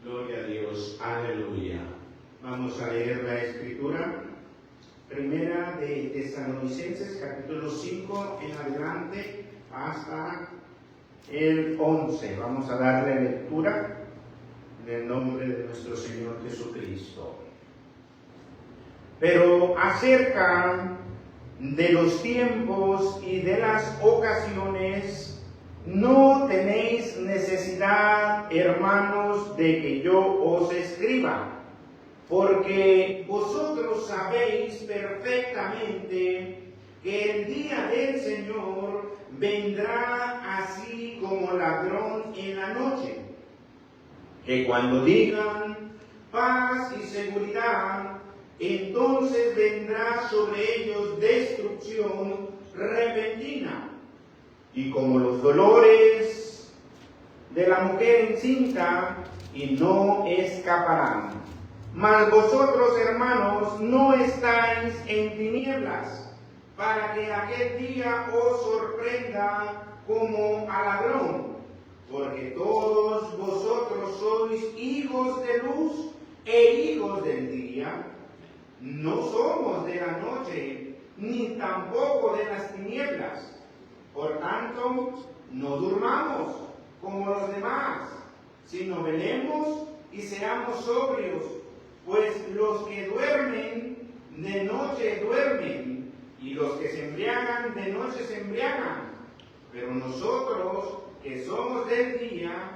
Gloria a Dios, aleluya. Vamos a leer la escritura. Primera de Tesalonicenses, capítulo 5 en adelante hasta el 11. Vamos a darle lectura en el nombre de nuestro Señor Jesucristo. Pero acerca de los tiempos y de las ocasiones, no tenéis necesidad, hermanos, de que yo os escriba, porque vosotros sabéis perfectamente que el día del Señor vendrá así como ladrón en la noche, que cuando digan paz y seguridad, entonces vendrá sobre ellos destrucción repentina, y como los dolores de la mujer encinta, y no escaparán. Mas vosotros, hermanos, no estáis en tinieblas, para que aquel día os sorprenda como a ladrón, porque todos vosotros sois hijos de luz e hijos del día. No somos de la noche, ni tampoco de las tinieblas. Por tanto, no durmamos como los demás, sino velemos y seamos sobrios, pues los que duermen de noche duermen, y los que se embriagan de noche se embriagan. Pero nosotros, que somos del día,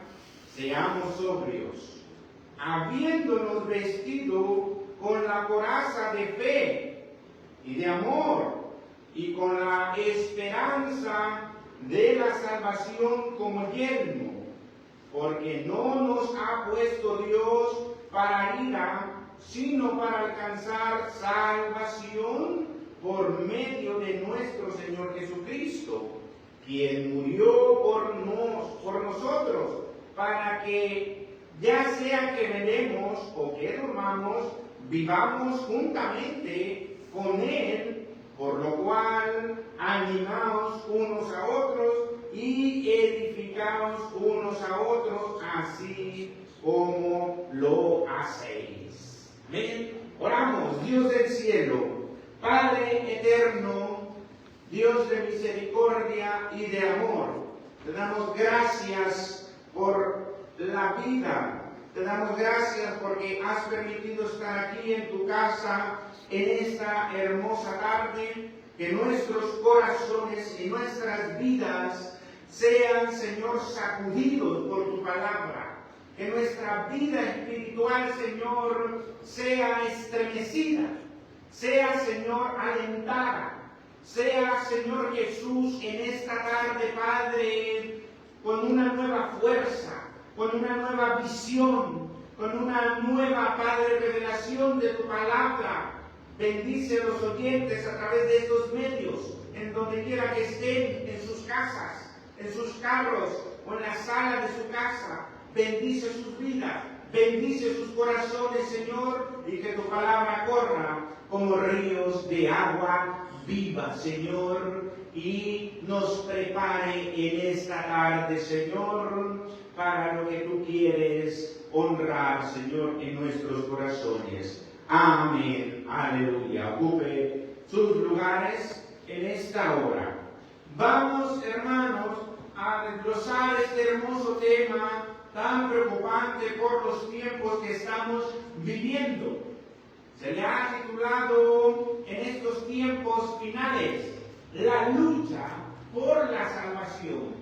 seamos sobrios, habiéndonos vestido con la coraza de fe y de amor, y con la esperanza de la salvación como yelmo, porque no nos ha puesto Dios para ira, sino para alcanzar salvación por medio de nuestro Señor Jesucristo, quien murió por nosotros, para que ya sea que velemos o que durmamos, vivamos juntamente con Él. Por lo cual, animaos unos a otros y edificaos unos a otros, así como lo hacéis. Amén. Oramos. Dios del cielo, Padre eterno, Dios de misericordia y de amor, te damos gracias por la vida. Te damos gracias porque has permitido estar aquí en tu casa en esta hermosa tarde, que nuestros corazones y nuestras vidas sean, Señor, sacudidos por tu palabra, que nuestra vida espiritual, Señor, sea estremecida, sea, Señor, alentada, sea, Señor Jesús, en esta tarde, Padre, con una nueva fuerza, con una nueva visión, con una nueva, Padre, revelación de tu palabra. Bendice a los oyentes a través de estos medios, en donde quiera que estén, en sus casas, en sus carros o en la sala de su casa. Bendice sus vidas, bendice sus corazones, Señor, y que tu palabra corra como ríos de agua viva, Señor, y nos prepare en esta tarde, Señor, para lo que tú quieres honrar, Señor, en nuestros corazones. Amén. Aleluya. Ocupe sus lugares en esta hora. Vamos, hermanos, a desglosar este hermoso tema tan preocupante por los tiempos que estamos viviendo. Se le ha titulado en estos tiempos finales, la lucha por la salvación.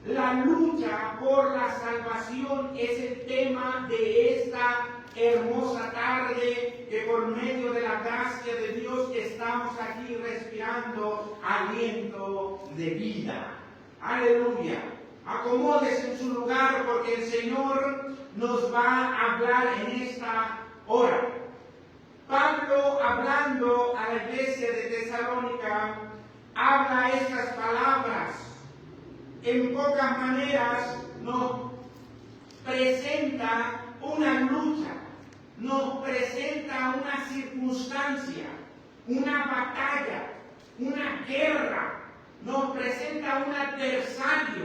La lucha por la salvación es el tema de esta hermosa tarde, que por medio de la gracia de Dios estamos aquí respirando aliento de vida. Aleluya. Acomódese en su lugar porque el Señor nos va a hablar en esta hora. Pablo, hablando a la iglesia de Tesalónica, habla estas palabras. En pocas maneras nos presenta una lucha, nos presenta una circunstancia, una batalla, una guerra, nos presenta un adversario,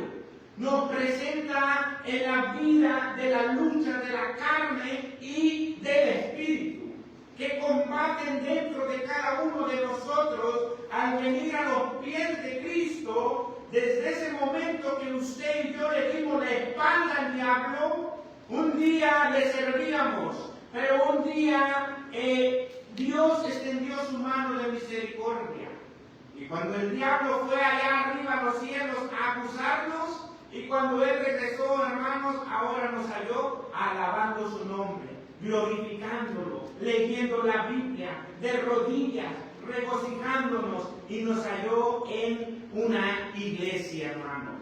nos presenta en la vida de la lucha de la carne hacen dentro de cada uno de nosotros al venir a los pies de Cristo, desde ese momento que usted y yo le dimos la espalda al diablo, un día le servíamos, pero un día Dios extendió su mano de misericordia. Y cuando el diablo fue allá arriba a los cielos a acusarnos, y cuando él regresó, hermanos, ahora nos halló alabando su nombre, glorificándolo, leyendo la Biblia de rodillas, regocijándonos, y nos halló en una iglesia, hermanos.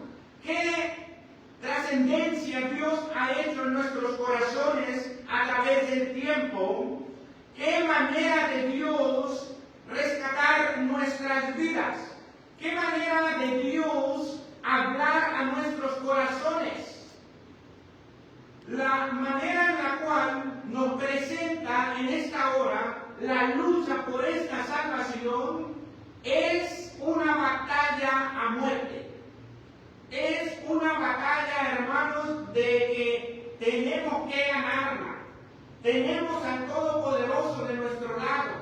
¿Qué trascendencia Dios ha hecho en nuestros corazones a través del tiempo? ¿Qué manera de Dios rescatar nuestras vidas? ¿Qué manera de Dios hablar a nuestros corazones? La manera en la cual nos presenta en esta hora la lucha por esta salvación es una batalla a muerte. Es una batalla, hermanos, de que tenemos que ganarla. Tenemos al Todopoderoso de nuestro lado.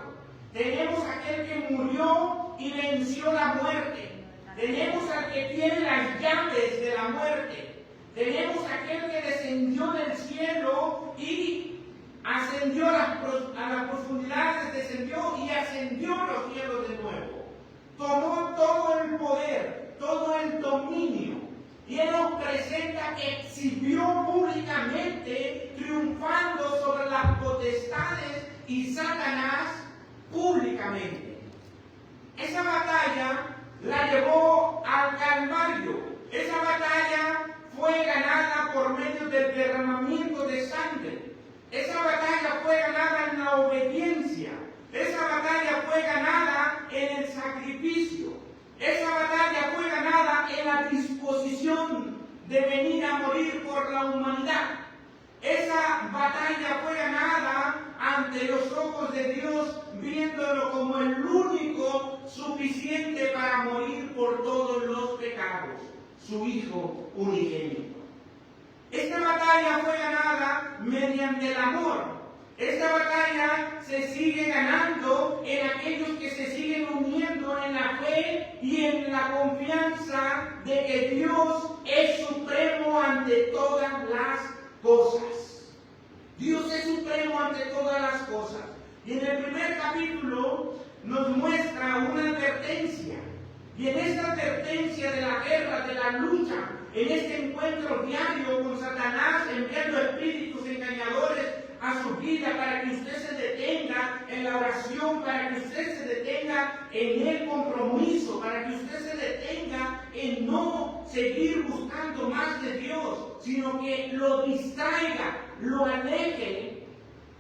Tenemos aquel que murió y venció la muerte. Tenemos al que tiene las llaves de la muerte. Tenemos aquel que descendió del cielo y ascendió a las profundidades, descendió y ascendió a los cielos de nuevo. Tomó todo el poder, todo el dominio. Y Él nos presenta que exhibió públicamente, triunfando sobre las potestades y Satanás públicamente. Esa batalla la llevó al Calvario. Esa batalla fue ganada por medio del derramamiento de sangre. Esa batalla fue ganada en la obediencia. Esa batalla fue ganada en el sacrificio. Esa batalla fue ganada en la disposición de venir a morir por la humanidad. Esa batalla fue ganada ante los ojos de Dios, viéndolo como el único suficiente para morir por todos los pecados, su Hijo unigénito. Esta batalla fue ganada mediante el amor. Esta batalla se sigue ganando en aquellos que se siguen uniendo en la fe y en la confianza de que Dios es supremo ante todas las cosas. Dios es supremo ante todas las cosas. Y en el primer capítulo nos muestra una advertencia. Y en esta advertencia de la guerra, de la lucha, en este encuentro diario con Satanás, enviando espíritus engañadores a su vida para que usted se detenga en la oración, para que usted se detenga en el compromiso, para que usted se detenga en no seguir buscando más de Dios, sino que lo distraiga, lo aleje.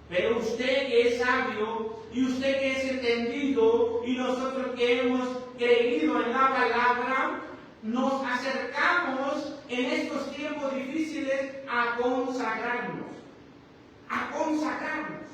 Pero usted que es sabio y usted que es entendido y nosotros que hemos creído en la palabra, nos acercamos en estos tiempos difíciles a consagrarnos. A consagrarnos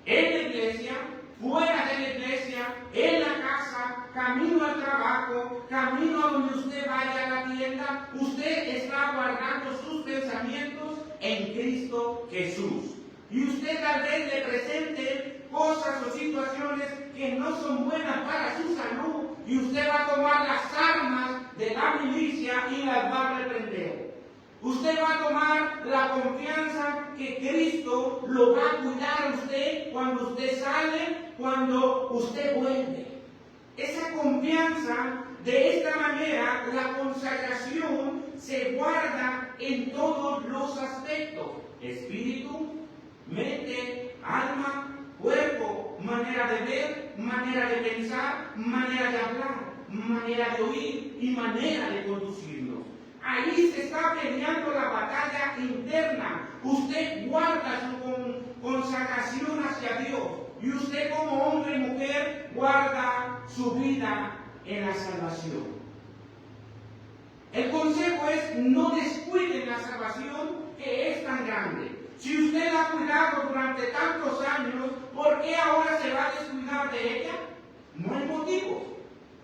en la iglesia, fuera de la iglesia, en la casa, camino al trabajo, camino a donde usted vaya a la tienda. Usted está guardando sus pensamientos en Cristo Jesús. Y usted tal vez le presente cosas o situaciones que no son buenas para su salud, y usted va a tomar las armas de la milicia y las va a reprender. Usted va a tomar la confianza que Cristo lo va a cuidar a usted cuando usted sale, cuando usted vuelve. Esa confianza, de esta manera, la consagración se guarda en todos los aspectos: espíritu, mente, alma, cuerpo, manera de ver, manera de pensar, manera de hablar, manera de oír y manera de conducirnos. Ahí se está peleando la batalla interna. Usted guarda su consagración hacia Dios, y usted como hombre y mujer guarda su vida en la salvación. El consejo es: no descuiden la salvación, que es tan grande. Si usted la ha cuidado durante tantos años, ¿por qué ahora se va a descuidar de ella? No hay motivo.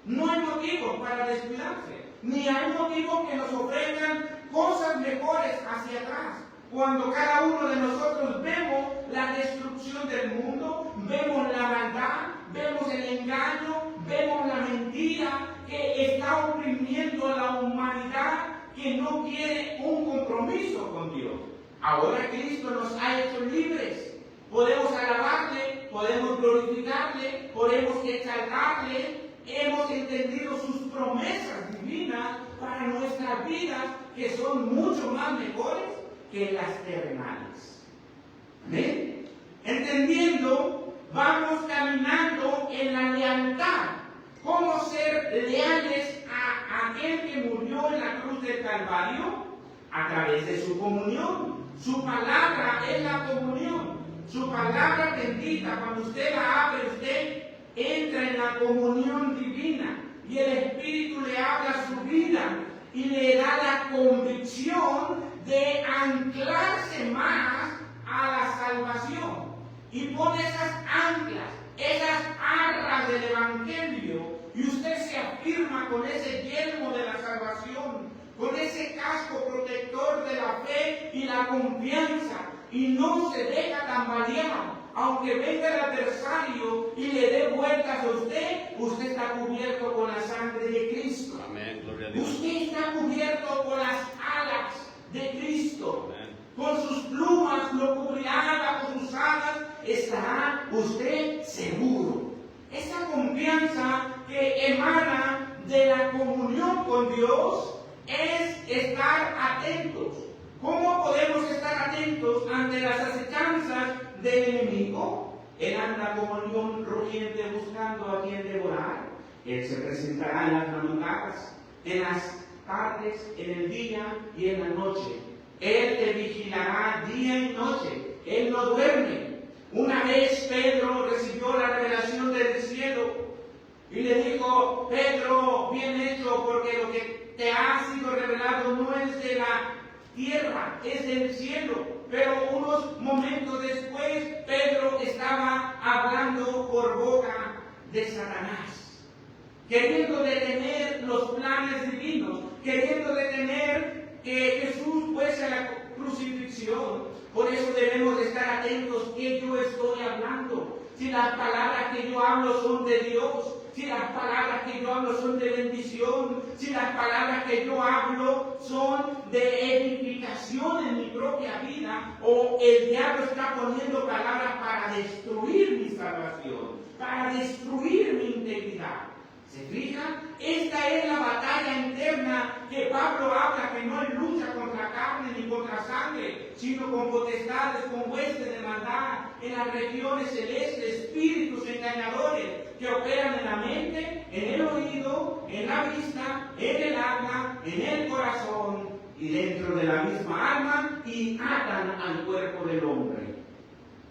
No hay motivo para descuidarse. Ni hay motivo que nos ofrezcan cosas mejores hacia atrás. Cuando cada uno de nosotros vemos la destrucción del mundo, vemos la maldad, engaño, vemos la mentira que está oprimiendo a la humanidad que no quiere un compromiso con Dios. Ahora Cristo nos ha hecho libres. Podemos alabarle, podemos glorificarle, podemos exaltarle. Hemos entendido sus promesas divinas para nuestras vidas, que son mucho más mejores que las terrenales. ¿Amén? Entendiendo, vamos caminando en la lealtad. ¿Cómo ser leales a aquel que murió en la cruz del Calvario? A través de su comunión. Su palabra es la comunión. Su palabra bendita, cuando usted la abre, usted entra en la comunión divina y el Espíritu le habla su vida y le da la convicción de anclarse más a la salvación. Y pone esas anclas, esas arras del Evangelio, y usted se afirma con ese yelmo de la salvación, con ese casco protector de la fe y la confianza, y no se deja tambalear. Aunque venga el adversario y le dé vueltas a usted, usted está cubierto con la sangre de Cristo. Amén, gloria a Dios. Usted está cubierto con las alas de Cristo. Amén. Con sus plumas lo cubrirá, bajo sus alas estará usted seguro. Esa confianza que emana de la comunión con Dios es estar atentos. ¿Cómo podemos estar atentos ante las acechanzas del enemigo? Él anda como león rugiente buscando a quien devorar. Él se presentará en las madrugadas, en las tardes, en el día y en la noche. Él te vigilará día y noche. Él no duerme. Una vez Pedro recibió la revelación del cielo y le dijo: Pedro, bien hecho, porque lo que te ha sido revelado no es de la tierra, es del cielo. Pero unos momentos después, Pedro estaba hablando por boca de Satanás, queriendo detener los planes divinos, queriendo detener que Jesús fuese a la crucifixión. Por eso debemos estar atentos que yo estoy hablando. Si las palabras que yo hablo son de Dios, si las palabras que yo hablo son de bendición, si las palabras que yo hablo son de edificación en mi propia vida, o el diablo está poniendo palabras para destruir mi salvación, para destruir mi integridad. ¿Se fijan? Esta es la batalla interna que Pablo habla, que no es lucha contra carne ni contra sangre, sino con potestades, con huestes de maldad en las regiones celestes, espíritus engañadores que operan en la mente, en el oído, en la vista, en el alma, en el corazón y dentro de la misma alma, y atan al cuerpo del hombre.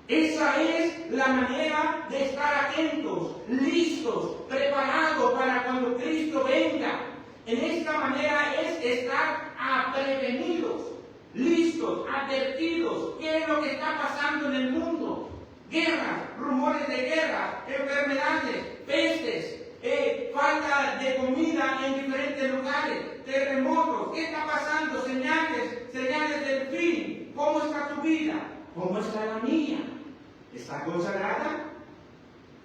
Esa es la manera de estar atentos, listos, preparados para cuando Cristo venga. En esta manera es estar prevenidos, listos, advertidos. ¿Qué es lo que está pasando en el mundo? Guerras, rumores de guerra, enfermedades, pestes, falta de comida en diferentes lugares, terremotos. ¿Qué está pasando? Señales del fin. ¿Cómo está tu vida? ¿Cómo está la mía? ¿Está consagrada?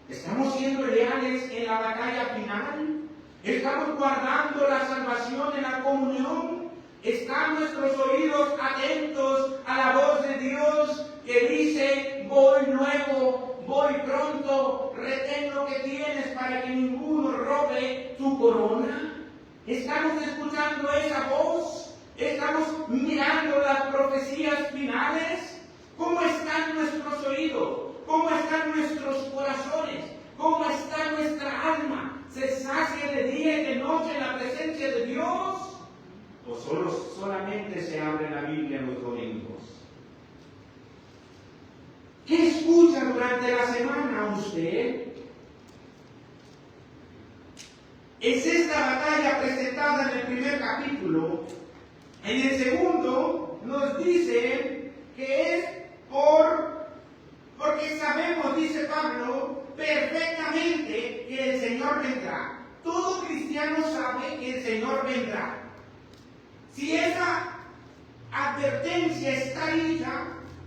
¿Estamos siendo leales en la batalla final? ¿Estamos guardando la salvación en la comunión? ¿Están nuestros oídos atentos a la voz de Dios que dice: voy luego, voy pronto, retén lo que tienes para que ninguno robe tu corona? ¿Estamos escuchando esa voz? ¿Estamos mirando las profecías finales? ¿Cómo están nuestros oídos? ¿Cómo están nuestros corazones? ¿Cómo está nuestra alma? ¿Se sacia de día y de noche en la presencia de Dios? ¿O solamente se abre la Biblia los domingos? ¿Qué escucha durante la semana usted? Es esta batalla presentada en el primer capítulo. En el segundo nos dice que es porque sabemos, dice Pablo, perfectamente que el Señor vendrá. Todo cristiano sabe que el Señor vendrá. Si esa advertencia está hecha,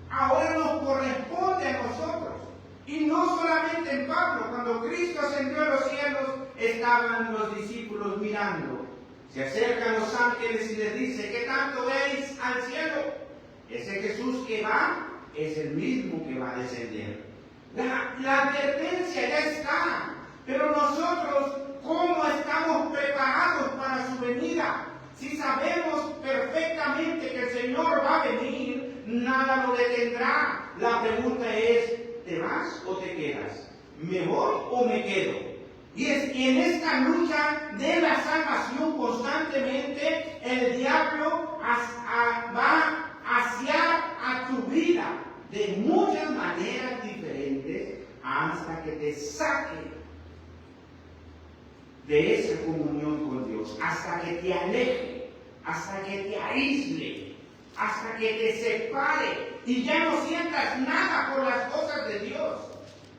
ahora nos corresponde a nosotros. Y no solamente en Pablo, cuando Cristo ascendió a los cielos, estaban los discípulos mirando. Se acercan los ángeles y les dice, ¿qué tanto veis al cielo? Ese Jesús que va es el mismo que va a descender. La advertencia ya está, pero nosotros, ¿cómo estamos preparados para su venida? Si sabemos perfectamente que el Señor va a venir, nada lo detendrá. La pregunta es, ¿te vas o te quedas? ¿Me voy o me quedo? Y en esta lucha de la salvación constantemente, el diablo va a asear a tu vida de muchas maneras diferentes hasta que te saque de esa comunión con Dios, hasta que te aleje, hasta que te aísle, hasta que te separe y ya no sientas nada por las cosas de Dios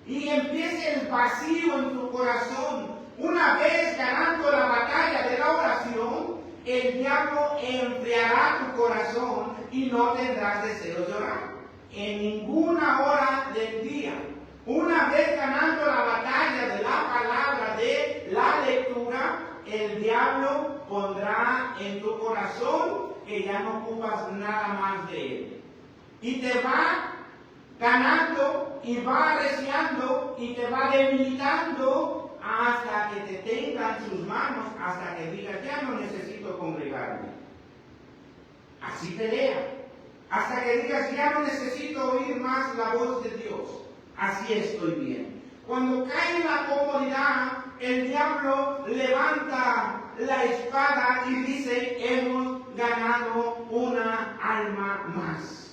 y empiece el vacío en tu corazón. Una vez ganando la batalla de la oración, el diablo enfriará tu corazón y no tendrás deseos de orar en ninguna hora del día. Una vez ganando la batalla de la palabra, de la lectura, el diablo pondrá en tu corazón que ya no ocupas nada más de él. Y te va ganando y va arreciando y te va debilitando hasta que te tenga en sus manos, hasta que digas, ya no necesito congregarme. Así pelea. Hasta que digas, ya no necesito oír más la voz de Dios. Así estoy bien. Cuando cae en la comodidad, el diablo levanta la espada y dice, hemos ganado una alma más.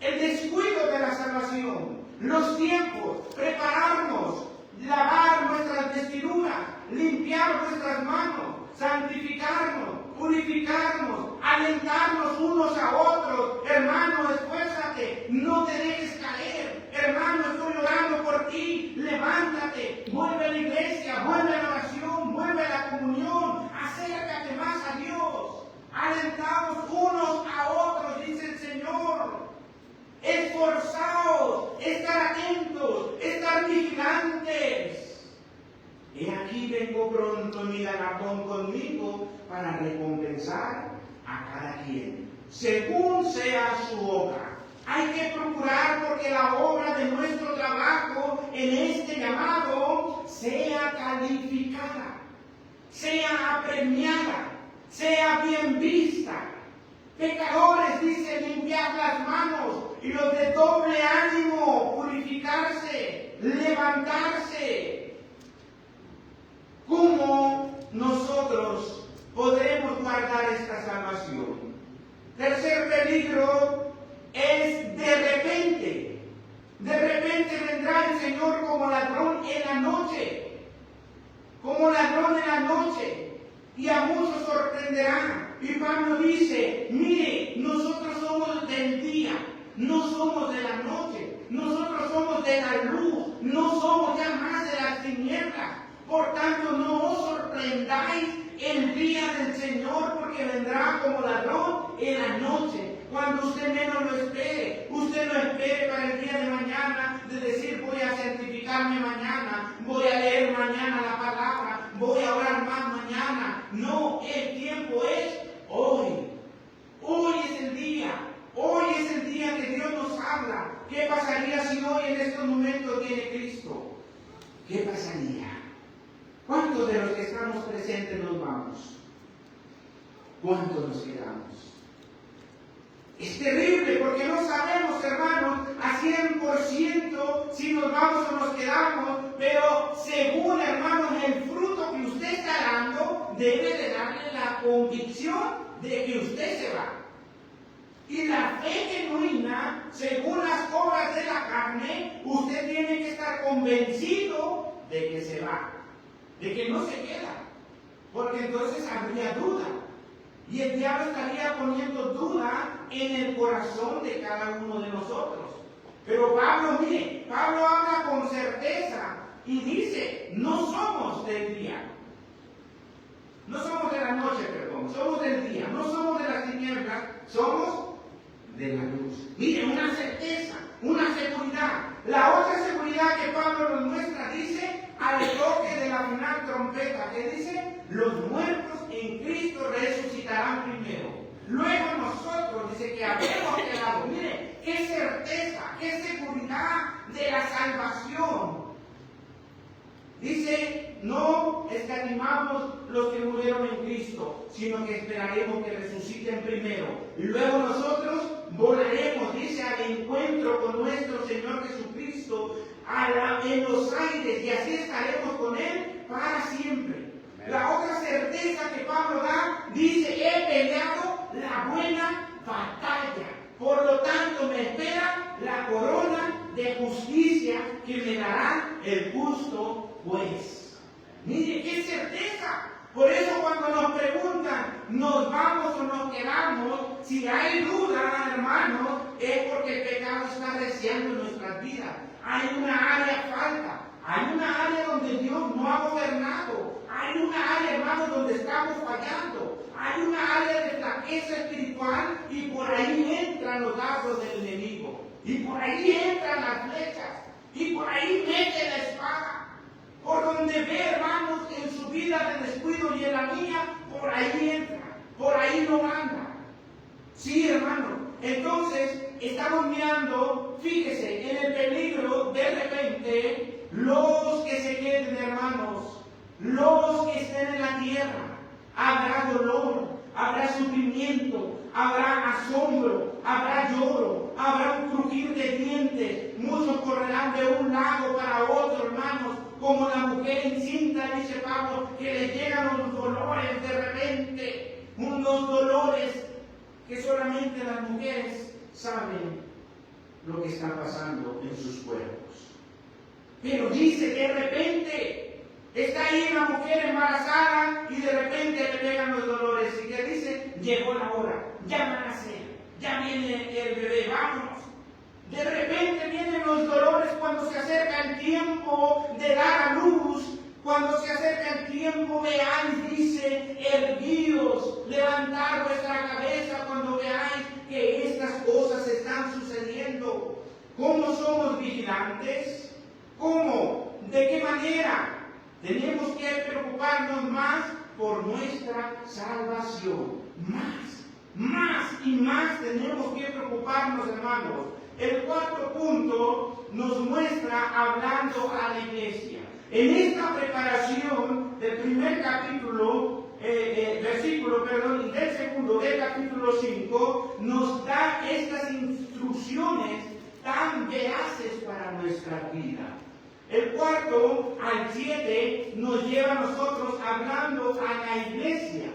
El descuido de la salvación, los tiempos, prepararnos, lavar nuestras vestiduras, limpiar nuestras manos, santificarnos, purificarnos, alentarnos unos a otros. Hermano, esfuérzate, no te dejes caer. Hermano, estoy orando por ti, levántate, vuelve a la iglesia, vuelve a la oración, vuelve a la comunión, acércate más a Dios. Alentados unos a otros, dice el Señor. Esforzaos, estar atentos, estar vigilantes. He aquí vengo pronto, mi galardón conmigo para recompensar a cada quien, según sea su obra. Hay que procurar porque la obra de nuestro trabajo en este llamado sea calificada, sea apremiada, sea bien vista. Pecadores, dice, limpiar las manos, y los de doble ánimo, purificarse, levantarse. ¿Cómo nosotros podremos guardar esta salvación? Tercer peligro es de repente. De repente vendrá el Señor como ladrón en la noche. Como ladrón en la noche. Y a muchos sorprenderá. Y Pablo dice, mire, nosotros somos del día, no somos de la noche. Nosotros somos de la luz, no somos ya más de las tinieblas. Por tanto, no os sorprendáis el día del Señor, porque vendrá como ladrón en la noche, cuando usted menos lo espere. Usted no espere para el día de mañana, de decir, voy a santificarme mañana, voy a leer mañana la palabra, voy a orar más mañana. No, el tiempo es hoy. Hoy es el día. Hoy es el día que Dios nos habla. ¿Qué pasaría si hoy en estos momentos viene Cristo? ¿Qué pasaría? ¿Cuántos de los que estamos presentes nos vamos? ¿Cuántos nos quedamos? Es terrible porque no sabemos, hermanos, a 100% si nos vamos o nos quedamos, pero según, hermanos, el fruto que usted está dando debe de darle la convicción de que usted se va. Y la fe genuina, según las obras de la carne, usted tiene que estar convencido de que se va, de que no se queda, porque entonces habría duda. Y el diablo estaría poniendo duda en el corazón de cada uno de nosotros. Pero Pablo, mire, Pablo habla con certeza y dice, no somos del día. No somos de la noche, perdón, somos del día. No somos de las tinieblas, somos de la luz. Mire, una certeza, una seguridad. La otra seguridad que Pablo nos muestra dice, al toque de la final trompeta, que dice, los muertos en Cristo resucitarán primero. Luego nosotros, dice que habremos quedado. Mire, qué certeza, qué seguridad de la salvación. Dice, no escatimamos los que murieron en Cristo, sino que esperaremos que resuciten primero. Y luego nosotros volaremos, dice, al encuentro con nuestro Señor Jesucristo en los aires, y así estaremos con Él para siempre. La otra certeza que Pablo da, dice, he peleado la buena batalla. Por lo tanto, me espera la corona de justicia que me dará el justo juez. Mire, qué certeza. Por eso cuando nos preguntan, ¿nos vamos o nos quedamos? Si hay duda, hermanos, es porque el pecado está reciando en nuestras vidas. Hay una área falta. Hay una área donde Dios no ha gobernado. Hay una área, hermanos, donde estamos fallando. Hay una área de flaqueza espiritual y por ahí entran los dardos del enemigo. Y por ahí entran las flechas. Y por ahí mete la espada. Por donde ve, hermanos, en su vida de descuido y en la mía, por ahí entra. Por ahí no anda. Sí, hermano. Entonces, estamos mirando, fíjese, en el peligro de repente, los que se queden, hermanos, los que estén en la tierra, habrá dolor, habrá sufrimiento, habrá asombro, habrá lloro, habrá un crujir de dientes, muchos correrán de un lado para otro, hermanos, como la mujer encinta, dice Pablo, que le llegan los dolores de repente, unos dolores que solamente las mujeres saben lo que está pasando en sus cuerpos. Pero dice, de repente, está ahí una mujer embarazada y de repente le pegan los dolores. Y que dice, llegó la hora, ya van a nacer, ya viene el bebé, vámonos. De repente vienen los dolores cuando se acerca el tiempo de dar a luz. Cuando se acerca el tiempo, veáis, dice, erguíos, levantad vuestra cabeza cuando veáis que estas cosas están sucediendo. ¿Cómo somos vigilantes? ¿Cómo? ¿De qué manera? Tenemos que preocuparnos más por nuestra salvación. Más y más tenemos que preocuparnos, hermanos. El cuarto punto nos muestra hablando a la iglesia. En esta preparación del primer capítulo, y del segundo, del capítulo 5, nos da estas instrucciones tan veraces para nuestra vida. El cuarto al 7 nos lleva a nosotros hablando a la iglesia.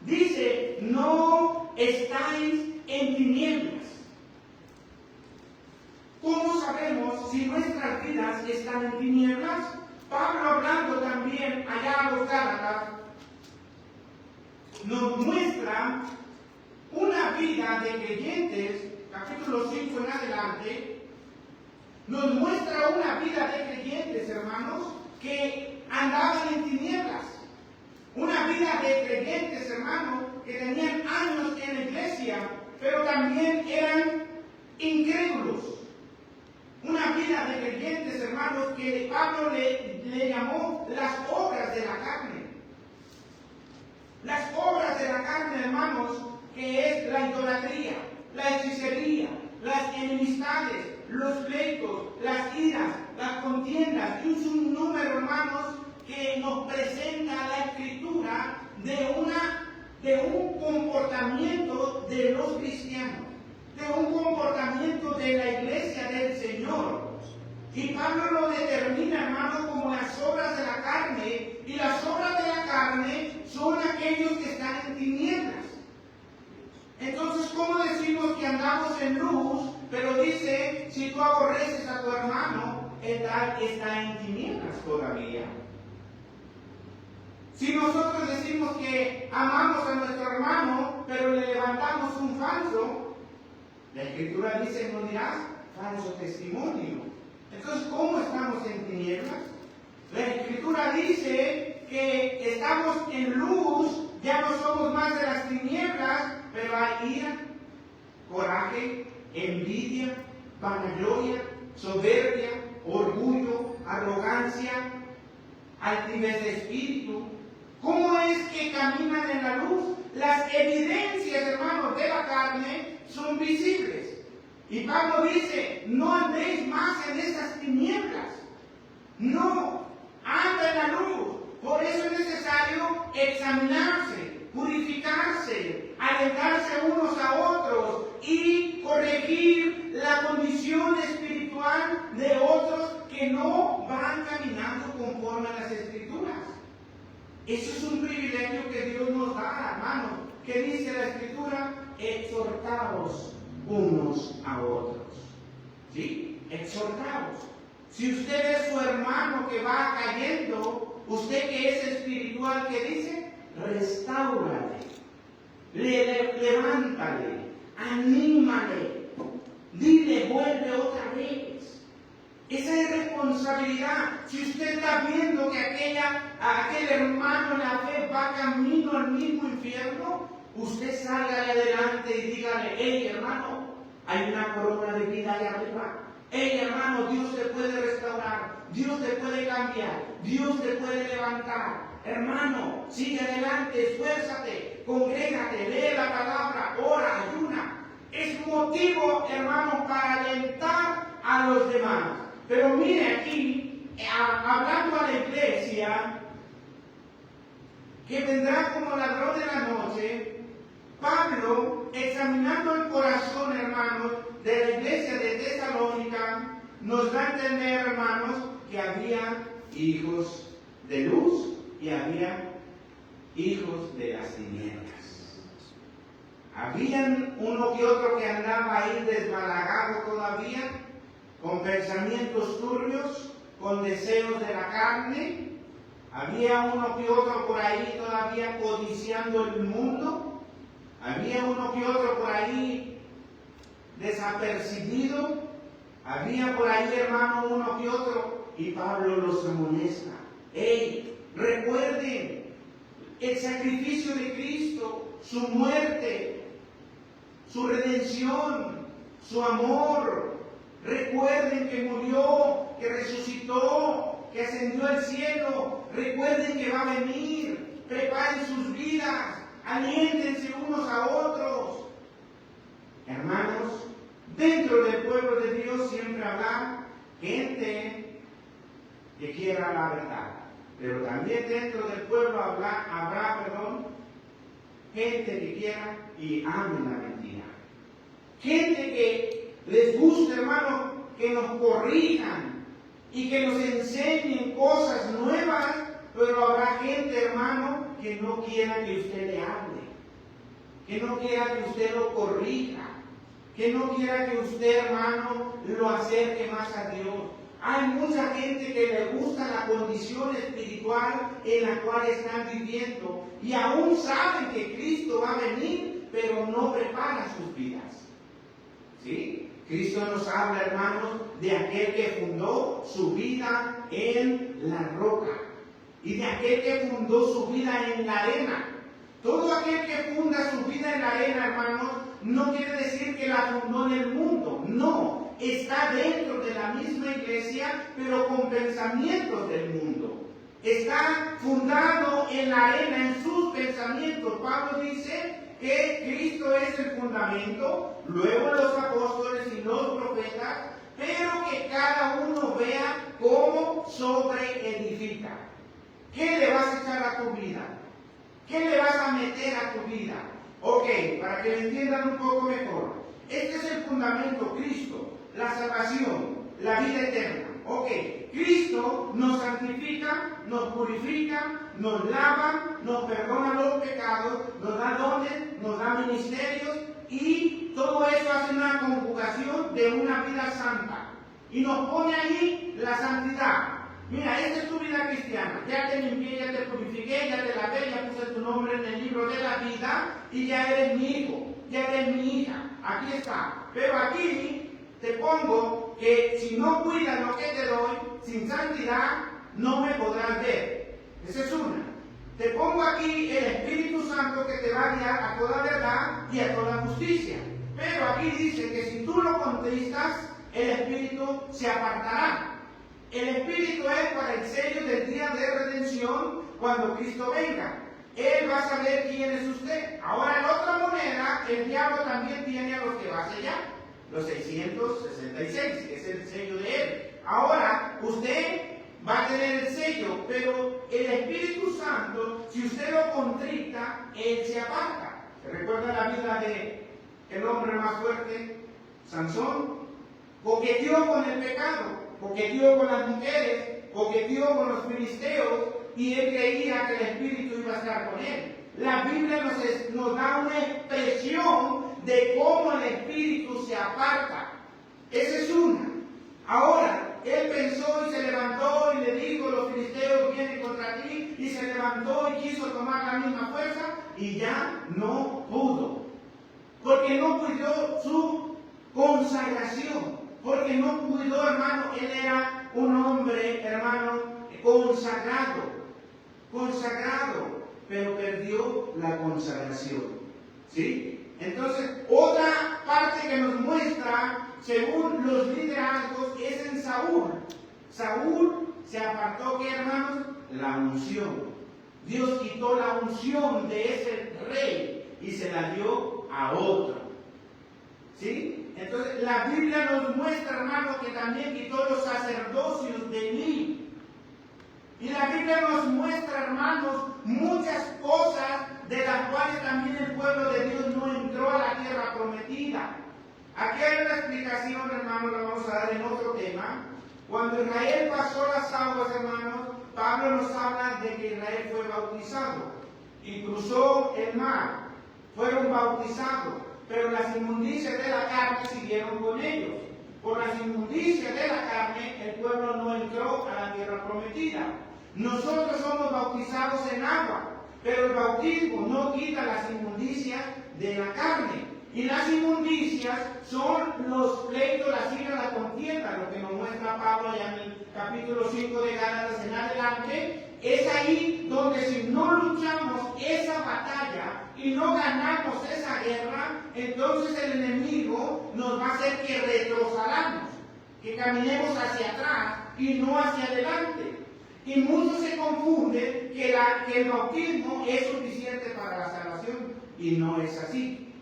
Dice, no estáis en tinieblas. ¿Cómo sabemos si nuestras vidas están en tinieblas? Pablo, hablando también allá a los Gálatas, nos muestra una vida de creyentes, capítulo 5 en adelante, nos muestra una vida de creyentes, hermanos, que andaban en tinieblas. Una vida de creyentes, hermanos, que tenían años en la iglesia, pero también eran incrédulos. Una vida de creyentes, hermanos, que Pablo le llamó las obras de la carne. Las obras de la carne, hermanos, que es la idolatría, la hechicería, las enemistades, los pleitos, las iras, las contiendas, y un sinnúmero, hermanos, que nos presenta la Escritura de un comportamiento de los cristianos, de un comportamiento de la iglesia del Señor. Y Pablo lo determina, hermano, como las obras de la carne, y las obras de la carne son aquellos que están en tinieblas. Entonces, ¿cómo decimos que andamos en luz, pero dice, si tú aborreces a tu hermano, el tal está en tinieblas todavía? Si nosotros decimos que amamos a nuestro hermano, pero le levantamos un falso, la Escritura dice, no dirás, falso testimonio. Entonces, ¿cómo estamos en tinieblas? La Escritura dice que estamos en luz, ya no somos más de las tinieblas, pero hay ira, coraje, envidia, vanagloria, soberbia, orgullo, arrogancia, altivez de espíritu. ¿Cómo es que caminan en la luz? Las evidencias, hermanos, de la carne son visibles. Y Pablo dice, no andéis más en esas tinieblas. No, anda en la luz. Por eso es necesario examinarse, purificarse, alentarse unos a otros y corregir la condición espiritual de otros que no van caminando conforme a las Escrituras. Eso es un privilegio que Dios nos da, hermanos. ¿Qué dice la Escritura? Exhortaos unos a otros. ¿Sí? Exhortaos. Si usted es su hermano que va cayendo, usted que es espiritual, ¿qué dice? Restáurale, levántale, anímale, dile, vuelve otra vez. Esa es responsabilidad. Si usted está viendo que aquel hermano en la fe va camino al mismo infierno, usted salga adelante y dígale, hey hermano, hay una corona de vida allá arriba. Hey hermano, Dios te puede restaurar, Dios te puede cambiar, Dios te puede levantar. Hermano, sigue adelante, esfuérzate, congrégate, lee la palabra, ora, ayuna. Es motivo, hermano, para alentar a los demás. Pero mire aquí, hablando a la iglesia, que vendrá como ladrón de la noche, Pablo, examinando el corazón, hermanos, de la iglesia de Tesalónica, nos da a entender, hermanos, que había hijos de luz y había hijos de las tinieblas. Habían uno que otro que andaba ahí desbalagado todavía, con pensamientos turbios, con deseos de la carne. Había uno que otro por ahí todavía codiciando el mundo. Había uno que otro por ahí desapercibido. Había por ahí, hermano, uno que otro. Y Pablo los amonesta. ¡Ey! Recuerden el sacrificio de Cristo, su muerte, su redención, su amor. Recuerden que murió, que resucitó, que ascendió al cielo. Recuerden que va a venir. Preparen sus vidas. Aliéntense unos a otros. Hermanos, dentro del pueblo de Dios siempre habrá gente que quiera la verdad. Pero también dentro del pueblo habrá gente que quiera y ame la mentira. Gente que les gusta, hermano, que nos corrijan y que nos enseñen cosas nuevas, pero habrá gente, hermano, que no quiera que usted le hable, que no quiera que usted lo corrija, que no quiera que usted, hermano, lo acerque más a Dios. Hay mucha gente que le gusta la condición espiritual en la cual están viviendo y aún saben que Cristo va a venir, pero no preparan sus vidas. ¿Sí? Cristo nos habla, hermanos, de aquel que fundó su vida en la roca y de aquel que fundó su vida en la arena. Todo aquel que funda su vida en la arena, hermanos, no quiere decir que la fundó en el mundo. No, está dentro de la misma iglesia, pero con pensamientos del mundo. Está fundado en la arena, en sus pensamientos. Pablo dice que Cristo es el fundamento, luego los apóstoles y los profetas, pero que cada uno vea cómo sobreedifica. ¿Qué le vas a echar a tu vida? ¿Qué le vas a meter a tu vida? Ok, para que lo entiendan un poco mejor. Este es el fundamento, Cristo, la salvación, la vida eterna. Ok, Cristo nos santifica, nos purifica, nos lava, nos perdona los pecados, nos da dones, nos da ministerios y todo eso hace una conjugación de una vida santa. Y nos pone ahí la santidad. Mira, esta es tu vida cristiana. Ya te limpié, ya te purifiqué, ya te lavé, ya puse tu nombre en el libro de la vida y ya eres mi hijo, ya eres mi hija. Aquí está. Pero aquí te pongo que si no cuidas lo que te doy, sin santidad, no me podrás ver. Esa es una. Te pongo aquí el Espíritu Santo que te va a guiar a toda verdad y a toda justicia. Pero aquí dice que si tú lo contristas, el espíritu se apartará. El espíritu es para el sello del día de redención cuando Cristo venga. Él va a saber quién es usted. Ahora, en la otra moneda, el diablo también tiene a los que va a sellar. Los 666, que es el sello de él. Ahora, usted va a tener el sello, pero el Espíritu Santo, si usted lo contrita, él se aparta. ¿Recuerda la vida de el hombre más fuerte, Sansón? Coqueteó con el pecado, coqueteó con las mujeres, coqueteó con los filisteos, y él creía que el Espíritu iba a estar con él. La Biblia nos da una expresión de cómo el Espíritu se aparta. Esa es una. Ahora, él pensó y se levantó y le dijo, los filisteos vienen contra ti, y se levantó y quiso tomar la misma fuerza, y ya no pudo. Porque no cuidó su consagración. Porque no cuidó, hermano, él era un hombre, hermano, consagrado, pero perdió la consagración. ¿Sí? Entonces, otra parte que nos muestra, según los liderazgos, es en Saúl. Saúl se apartó, ¿qué, hermanos? La unción. Dios quitó la unción de ese rey y se la dio a otro. ¿Sí? Entonces, la Biblia nos muestra, hermanos, que también quitó los sacerdocios de Elí. Y la Biblia nos muestra, hermanos, muchas cosas de las cuales también el pueblo de Dios no entró a la tierra prometida. Aquí hay una explicación, hermanos, la vamos a dar en otro tema. Cuando Israel pasó las aguas, hermanos, Pablo nos habla de que Israel fue bautizado y cruzó el mar. Fueron bautizados, pero las inmundicias de la carne siguieron con ellos. Por las inmundicias de la carne, el pueblo no entró a la tierra prometida. Nosotros somos bautizados en agua, pero el bautismo no quita las inmundicias de la carne. Y las inmundicias son los pleitos, las iras, la contienda, lo que nos muestra Pablo ya en el capítulo 5 de Gálatas en adelante. Es ahí donde si no luchamos esa batalla y no ganamos esa guerra, entonces el enemigo nos va a hacer que retrocedamos, que caminemos hacia atrás y no hacia adelante. Y muchos se confunden que el bautismo es suficiente para la salvación, y no es así.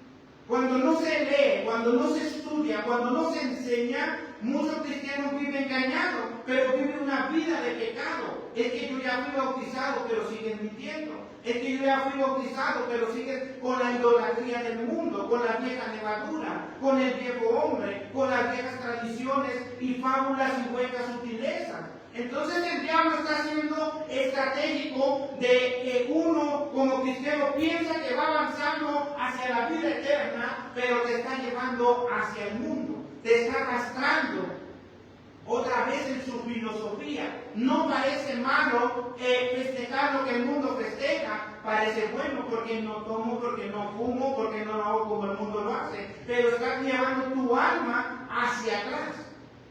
Cuando no se lee, cuando no se estudia, cuando no se enseña, muchos cristianos viven engañados, pero viven una vida de pecado. Es que yo ya fui bautizado, pero siguen mintiendo. Es que yo ya fui bautizado, pero siguen con la idolatría del mundo, con la vieja levadura, con el viejo hombre, con las viejas tradiciones y fábulas y huecas sutilezas. Entonces el diablo está siendo estratégico de que uno como cristiano piensa que va avanzando hacia la vida eterna, pero te está llevando hacia el mundo, te está arrastrando otra vez en su filosofía. No parece malo festejar lo que el mundo festeja, parece bueno porque no tomo, porque no fumo, porque no lo hago como el mundo lo hace, pero estás llevando tu alma hacia atrás.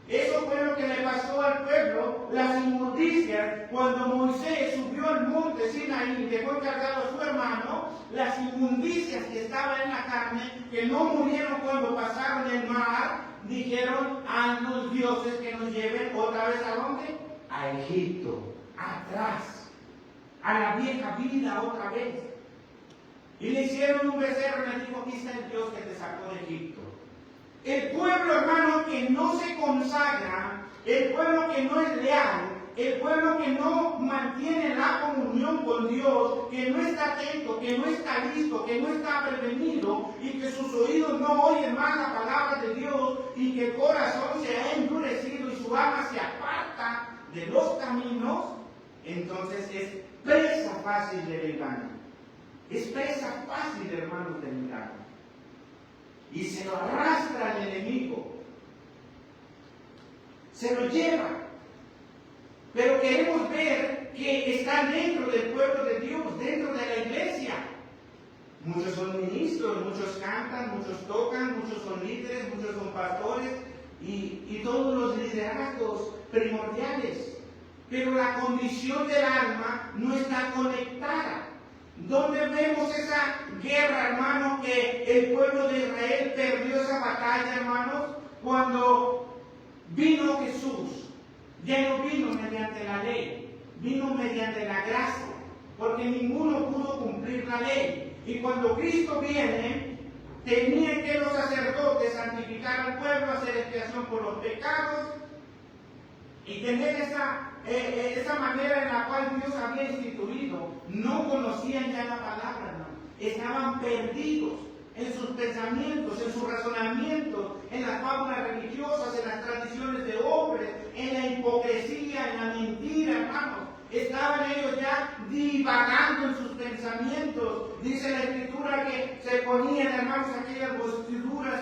Eso fue lo que le pasó al pueblo, las inmundicias, cuando Moisés subió al monte Sinaí y dejó encargado a su hermano, las inmundicias que estaban en la carne, que no murieron cuando pasaron el mar, dijeron a los dioses que nos lleven otra vez ¿a dónde? A Egipto, atrás, a la vieja vida otra vez. Y le hicieron un becerro y le dijo, aquí está el Dios que te sacó de Egipto. El pueblo, hermano, que no se consagra, el pueblo que no es leal, el pueblo que no mantiene la comunión con Dios, que no está atento, que no está listo, que no está prevenido y que sus oídos no oyen más la palabra de Dios y que el corazón se ha endurecido y su alma se aparta de los caminos, entonces es presa fácil del engaño. Es presa fácil, hermanos, del engaño. Y se lo arrastra el enemigo, se lo lleva. Pero queremos ver que está dentro del pueblo de Dios, dentro de la iglesia. Muchos son ministros, muchos cantan, muchos tocan, muchos son líderes, muchos son pastores y todos los liderazgos primordiales. Pero la condición del alma no está conectada. donde vemos esa guerra, hermano, que el pueblo de Israel perdió esa batalla, hermanos, cuando vino Jesús. Ya no vino mediante la ley, vino mediante la gracia, porque ninguno pudo cumplir la ley. Y cuando Cristo viene, tenían que los sacerdotes santificar al pueblo, hacer expiación por los pecados y tener esa manera en la cual Dios había instituido. No conocían ya la palabra, hermano. Estaban perdidos en sus pensamientos, en sus razonamientos, en las fábulas religiosas, en las tradiciones de hombres, en la hipocresía, en la mentira, hermanos. Estaban ellos ya divagando en sus pensamientos. Dice la Escritura que se ponían, hermanos, aquellas vestiduras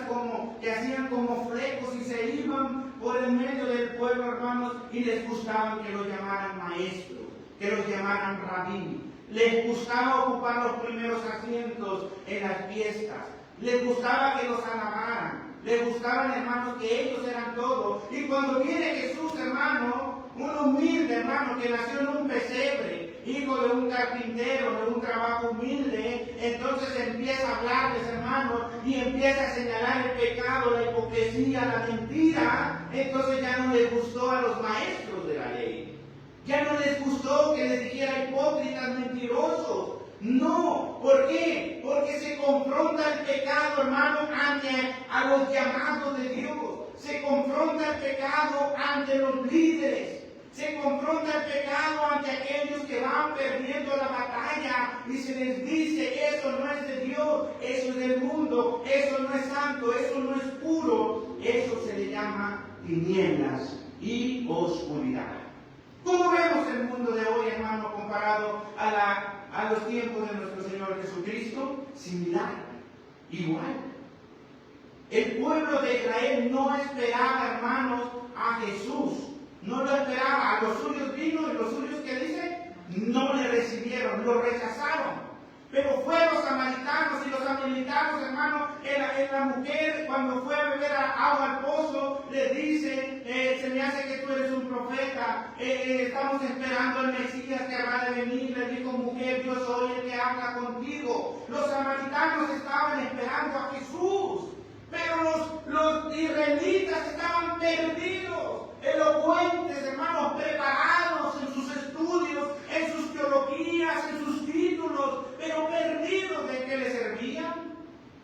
que hacían como flecos y se iban por el medio del pueblo, hermanos, y les gustaban que los llamaran maestros, que los llamaran rabí. Les gustaba ocupar los primeros asientos en las fiestas. Les gustaba que los alabaran. Les gustaban, hermanos, que ellos eran todo. Y cuando viene Jesús, hermano, un humilde hermano que nació en un pesebre, hijo de un carpintero, de un trabajo humilde, entonces empieza a hablarles, hermanos, y empieza a señalar el pecado, la hipocresía, la mentira. Entonces ya no les gustó a los maestros de la ley. Ya no les gustó que les dijera hipócritas, mentirosos. No, ¿por qué? Porque se confronta el pecado, hermano, ante a los llamados de Dios. Se confronta el pecado ante los líderes. Se confronta el pecado ante aquellos que van perdiendo la batalla y se les dice, eso no es de Dios, eso es del mundo, eso no es santo, eso no es puro. Eso se le llama tinieblas y oscuridad. ¿Cómo vemos el mundo de hoy, hermano, comparado a los tiempos de nuestro Señor Jesucristo? Similar, igual. El pueblo de Israel no esperaba, hermanos, a Jesús. No lo esperaba. A los suyos vino y los suyos, ¿qué dice? No le recibieron, lo rechazaron. Pero fue los samaritanos y los samaritanos, hermanos, la mujer cuando fue a beber agua al pozo, le dice, se me hace que tú eres un profeta, estamos esperando al Mesías que habrá de venir. Le dijo, mujer, yo soy el que habla contigo. Los samaritanos estaban esperando a Jesús, pero los israelitas estaban perdidos, elocuentes, hermanos, preparados en sus estudios, en sus teologías, en sus títulos, pero perdidos. ¿De qué les servían?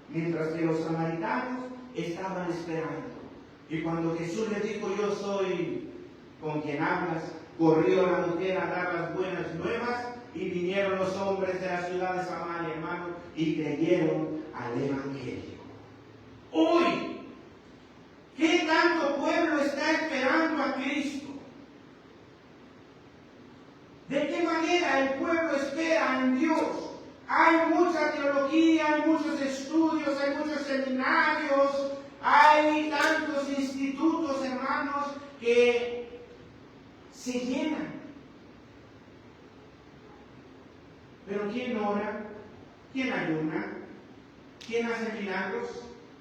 Mientras que los samaritanos estaban esperando. Y cuando Jesús les dijo, yo soy con quien hablas, corrió la mujer a dar las buenas nuevas y vinieron los hombres de la ciudad de Samaria, hermanos, y creyeron al Evangelio. Hoy, ¿qué tanto pueblo está esperando a Cristo? ¿De qué manera el pueblo espera en Dios? Hay mucha teología, hay muchos estudios, hay muchos seminarios, hay tantos institutos, hermanos, que se llenan. Pero ¿quién ora? ¿Quién ayuna? ¿Quién hace milagros?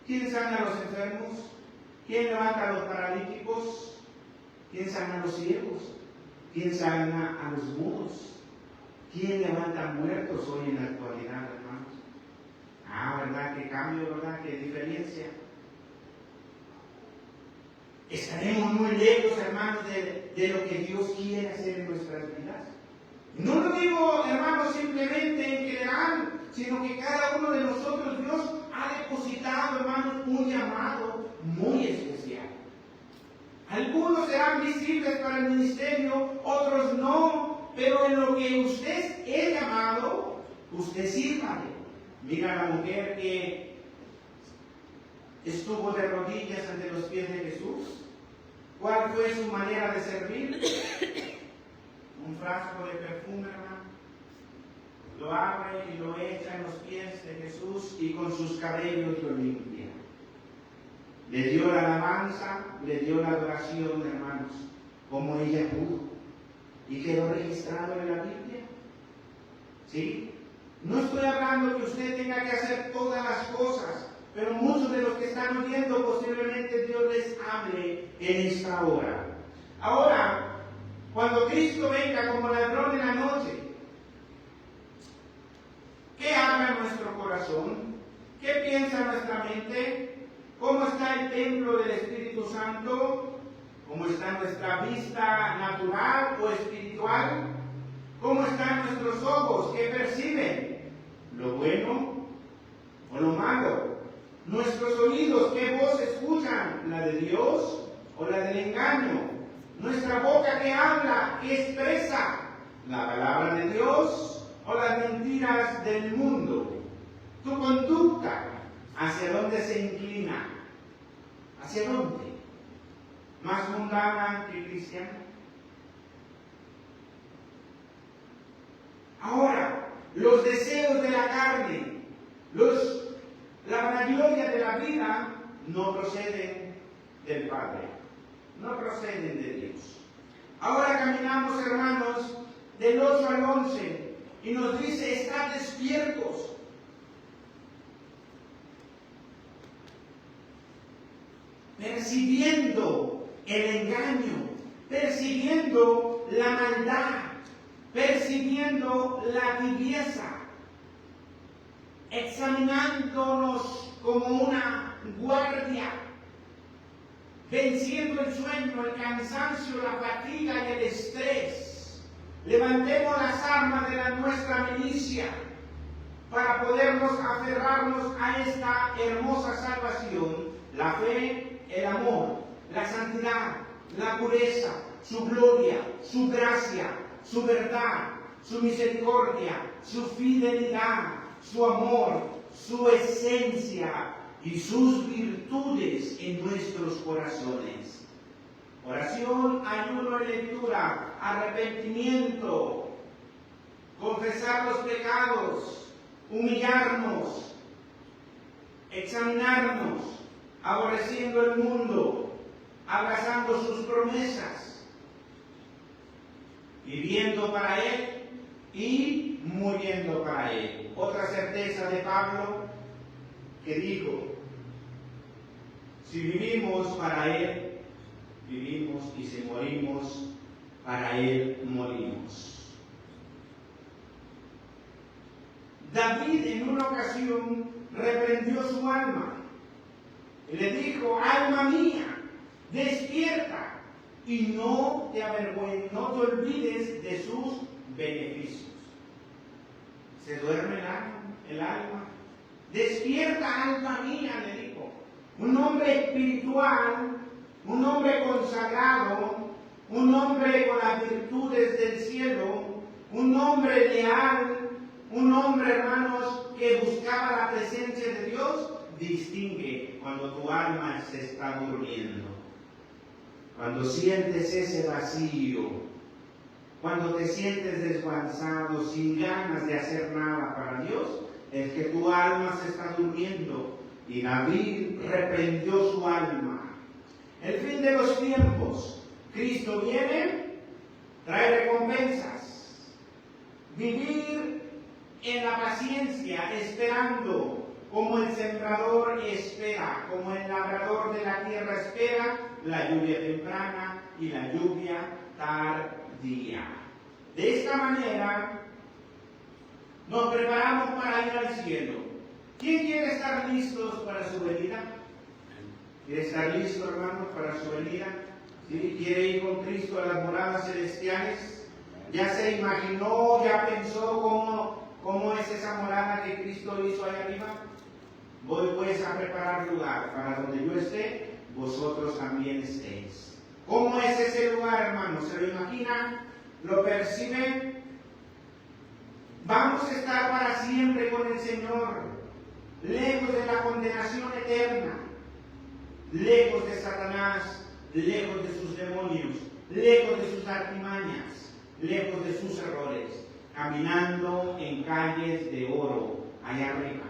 ¿Quién sana a los enfermos? ¿Quién levanta a los paralíticos? ¿Quién sana a los ciegos? ¿Quién sana a los mudos? ¿Quién levanta muertos hoy en la actualidad, hermanos? ¿Verdad? ¿Qué cambio, verdad? ¿Qué diferencia? Estaremos muy lejos, hermanos, de lo que Dios quiere hacer en nuestras vidas. No lo digo, hermanos, simplemente en general, sino que cada uno de nosotros, Dios ha depositado, hermanos, un llamado muy especial. Algunos serán visibles para el ministerio, otros no, pero en lo que usted es llamado, usted sírvale. Mira a la mujer que estuvo de rodillas ante los pies de Jesús. ¿Cuál fue su manera de servir? Un frasco de perfume, hermano. Lo abre y lo echa en los pies de Jesús y con sus cabellos lo limpia. Le dio la alabanza, le dio la adoración, hermanos, como ella pudo. Y quedó registrado en la Biblia. ¿Sí? No estoy hablando que usted tenga que hacer todas las cosas, pero muchos de los que están oyendo posiblemente Dios les hable en esta hora. Ahora, cuando Cristo venga como ladrón en la noche, ¿Qué habla nuestro corazón? ¿Qué piensa nuestra mente? ¿Cómo está el templo del Espíritu Santo? ¿Cómo está nuestra vista natural o espiritual? ¿Cómo están nuestros ojos? ¿Qué perciben? ¿Lo bueno o lo malo? Nuestros oídos, ¿qué voz escuchan? ¿La de Dios o la del engaño? Nuestra boca, ¿qué habla? ¿Qué expresa? ¿La palabra de Dios o las mentiras del mundo? Tu conducta, ¿hacia dónde se inclina? ¿Hacia dónde? ¿Más mundana que cristiana? Ahora, los deseos de la carne, la vanagloria de la vida, no proceden del Padre, no proceden de Dios. Ahora caminamos, hermanos, del 8 al 11, y nos dice, estad despiertos. Percibiendo el engaño, percibiendo la maldad, percibiendo la tibieza, examinándonos como una guardia, venciendo el sueño, el cansancio, la fatiga y el estrés. Levantemos las armas de nuestra milicia para podernos aferrarnos a esta hermosa salvación, la fe, el amor, la santidad, la pureza, su gloria, su gracia, su verdad, su misericordia, su fidelidad, su amor, su esencia y sus virtudes en nuestros corazones. Oración, ayuno y lectura, arrepentimiento, confesar los pecados, humillarnos, examinarnos, aborreciendo el mundo, abrazando sus promesas, viviendo para Él y muriendo para Él. Otra certeza de Pablo que dijo, si vivimos para Él, vivimos, y si morimos, para Él morimos. David en una ocasión reprendió su alma y le dijo, alma mía, despierta y no te olvides de sus beneficios. Se duerme el alma. Despierta, alma mía, le dijo. Un hombre espiritual, un hombre consagrado, un hombre con las virtudes del cielo, un hombre leal, un hombre, hermanos, que buscaba la presencia de Dios, distingue cuando tu alma se está durmiendo. Cuando sientes ese vacío, cuando te sientes desguazado, sin ganas de hacer nada para Dios, es que tu alma se está durmiendo. Y David reprendió su alma. El fin de los tiempos, Cristo viene, trae recompensas. Vivir en la paciencia, esperando, como el sembrador espera, como el labrador de la tierra espera, la lluvia temprana y la lluvia tardía. De esta manera, nos preparamos para ir al cielo. ¿Quién quiere estar listos para su venida? ¿Quiere estar listo, hermanos, para su venida? ¿Sí? ¿Quiere ir con Cristo a las moradas celestiales? ¿Ya se imaginó, ya pensó cómo es esa morada que Cristo hizo allá arriba? Voy pues a preparar lugar para donde yo esté, vosotros también estéis. ¿Cómo es ese lugar, hermanos? ¿Se lo imagina? ¿Lo percibe? Vamos a estar para siempre con el Señor, lejos de la condenación eterna, lejos de Satanás, lejos de sus demonios, lejos de sus artimañas, lejos de sus errores, caminando en calles de oro allá arriba,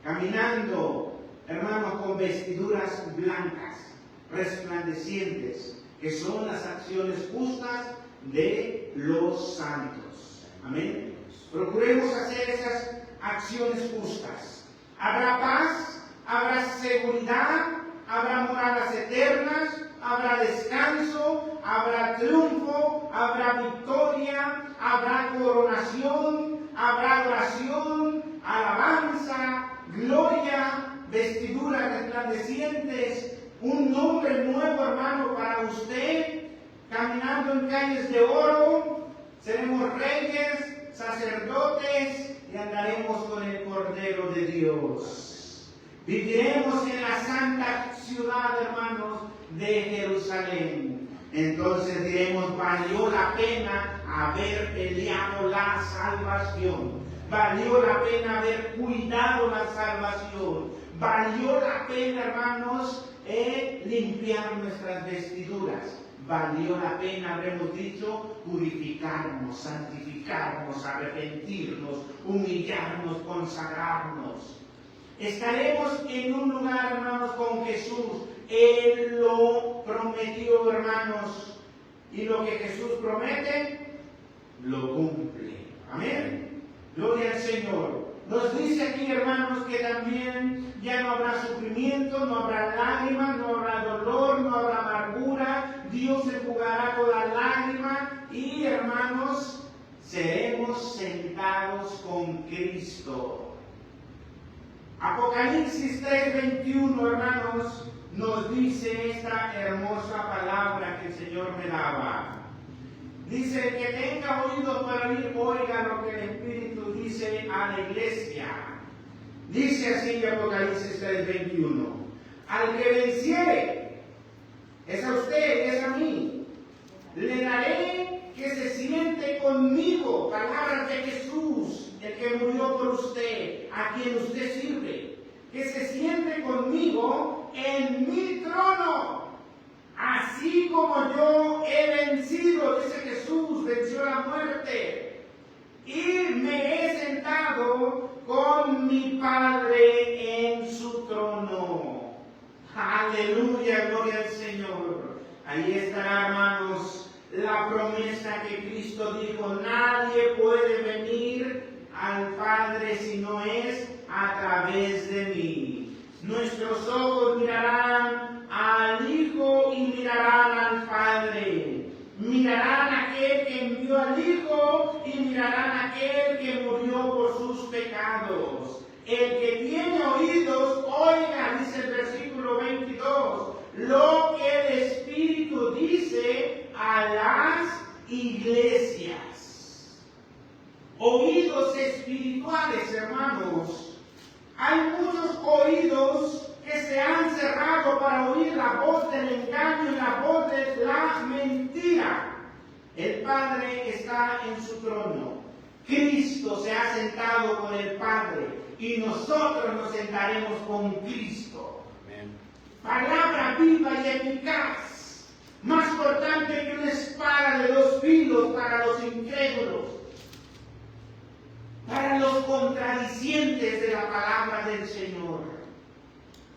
caminando, hermanos, con vestiduras blancas, resplandecientes, que son las acciones justas de los santos. Amén. Procuremos hacer esas acciones justas. Habrá paz, habrá seguridad, habrá moradas eternas, habrá descanso, habrá triunfo, habrá victoria, habrá coronación, habrá oración, gloria, vestiduras resplandecientes, un nombre nuevo, hermano, para usted, caminando en calles de oro. Seremos reyes, sacerdotes y andaremos con el Cordero de Dios. Viviremos en la santa ciudad, hermanos, de Jerusalén. Entonces diremos, valió la pena haber peleado la salvación. Valió la pena haber cuidado la salvación. Valió la pena, hermanos, limpiar nuestras vestiduras. Valió la pena, habremos dicho, purificarnos, santificarnos, arrepentirnos, humillarnos, consagrarnos. Estaremos en un lugar, hermanos, con Jesús. Él lo prometió, hermanos. Y lo que Jesús promete, lo cumple. Amén. Gloria al Señor. Nos dice aquí, hermanos, que también ya no habrá sufrimiento, no habrá lágrimas, no habrá dolor, no habrá amargura. Dios enjugará toda lágrima y, hermanos, seremos sentados con Cristo. Apocalipsis 3:21, hermanos, nos dice esta hermosa palabra que el Señor me daba. Dice, el que tenga oídos para oír, oiga lo que el Espíritu dice a la iglesia. Dice así Apocalipsis 3:21. Al que venciere, es a usted y es a mí, le daré que se siente conmigo. Palabras de Jesús, el que murió por usted, a quien usted sirve. Que se siente conmigo en mi trono. Así como yo he vencido, dice Jesús, venció la muerte, y me he sentado con mi Padre en su trono. Aleluya, gloria al Señor. Ahí estará, hermanos, la promesa que Cristo dijo: nadie puede venir al Padre si no es a través de mí. Nuestros ojos mirarán al Hijo y mirarán al Padre. Mirarán a aquel que envió al Hijo y mirarán a aquel que murió por sus pecados. El que tiene oídos, oiga, dice el versículo 22, lo que el Espíritu dice a las iglesias. Oídos espirituales, hermanos. Hay muchos oídos que se han cerrado para oír la voz del engaño y la voz de la mentira. El Padre está en su trono. Cristo se ha sentado con el Padre y nosotros nos sentaremos con Cristo. Amén. Palabra viva y eficaz, más cortante que una espada de dos filos para los incrédulos, para los contradicientes de la palabra del Señor.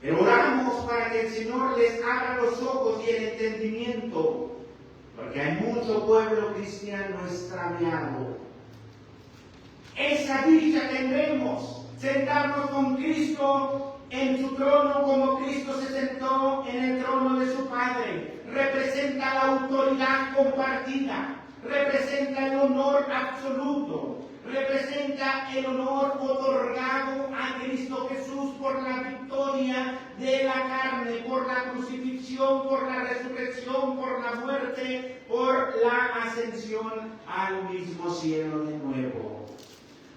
Pero oramos para que el Señor les abra los ojos y el entendimiento, porque hay mucho pueblo cristiano extraviado. Esa dicha tendremos, sentarnos con Cristo en su trono como Cristo se sentó en el trono de su Padre. Representa la autoridad compartida, representa el honor absoluto, representa el honor otorgado a Cristo Jesús por la victoria de la carne, por la crucifixión, por la resurrección, por la muerte, por la ascensión al mismo cielo de nuevo.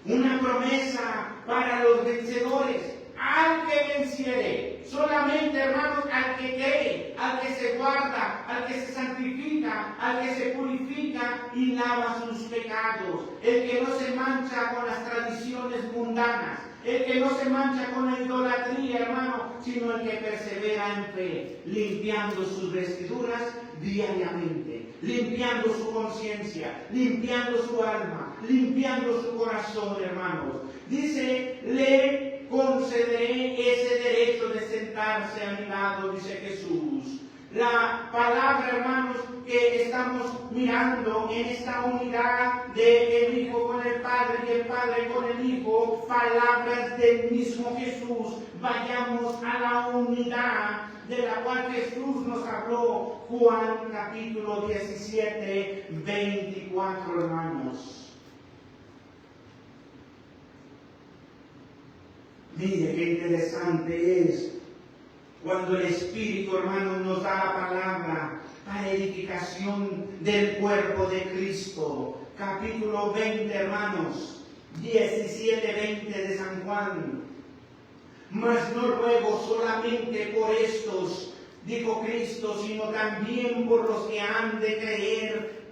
Una promesa para los vencedores. Al que venciere, solamente, hermanos, al que cree, al que se guarda, al que se santifica, al que se purifica y lava sus pecados, el que no se mancha con las tradiciones mundanas, el que no se mancha con la idolatría, hermano, sino el que persevera en fe, limpiando sus vestiduras diariamente, limpiando su conciencia, limpiando su alma, limpiando su corazón, hermanos. Dice, le concederé ese derecho de sentarse a mi lado, dice Jesús. La palabra, hermanos, que estamos mirando en esta unidad de el Hijo con el Padre y el Padre con el Hijo, palabras del mismo Jesús. Vayamos a la unidad de la cual Jesús nos habló, Juan capítulo 17, 24, hermanos. Mire qué interesante es cuando el Espíritu, hermanos, nos da la palabra para edificación del cuerpo de Cristo. Capítulo 20, hermanos, 17-20 de San Juan. Mas no ruego solamente por estos, dijo Cristo, sino también por los que han de creer